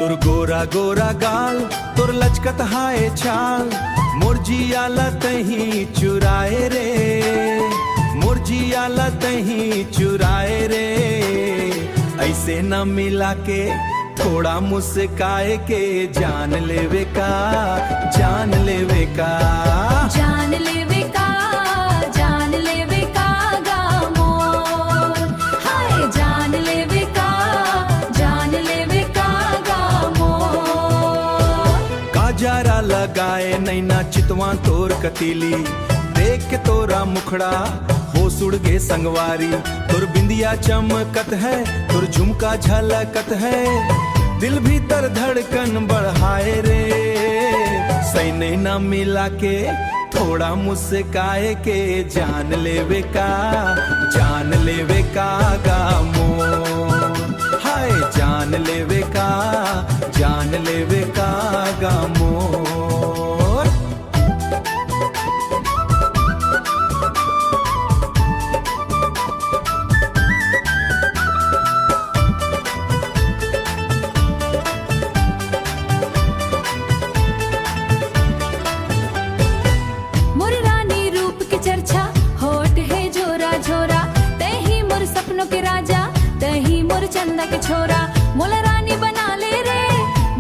तुर गोरा गोरा गाल तुर लचकत हाय चाल मुरजियाला तही चुराए रे मुरजियाला तही चुराए रे ऐसे न मिला के थोड़ा मुस्काए के जान लेवे का जान लेवे का जान लेवे का जान लेवे का गामोर हाय जान लेवे का जान लेवे का गामोर काजरा लगाए नैना चितवा तोर कतीली देख के तोरा मुखड़ा हो सुड़ गे संगवारी तुर बिंदिया चमकत है तुर झुमका झलकत है दिल भीतर धड़कन बढ़ाए रे सैने न मिला के थोड़ा मुस्काए के जान लेवे का गामोर हाय जान लेवे का गामोर के राजा तही मोर चंदा के छोरा मोला रानी बना ले रे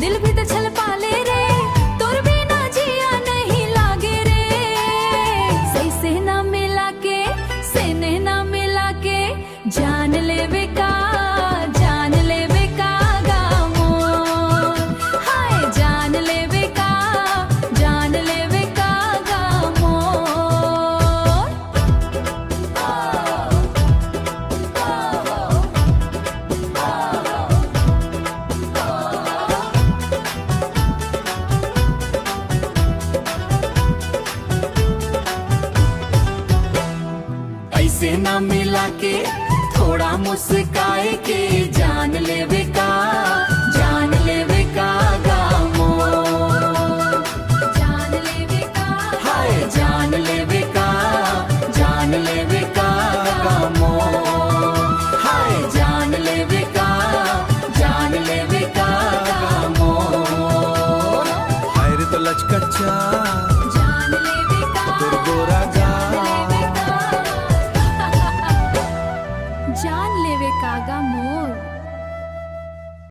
दिल भी तो छल पा ले रे तोर बिना जिया नहीं लागे रे सही से ना मिला के सेने ना मिला के जान लेवे का गामोर हाय जान लेवे का गामोर ऐसे न मिला के थोड़ा मुस्काए के जान लेवे का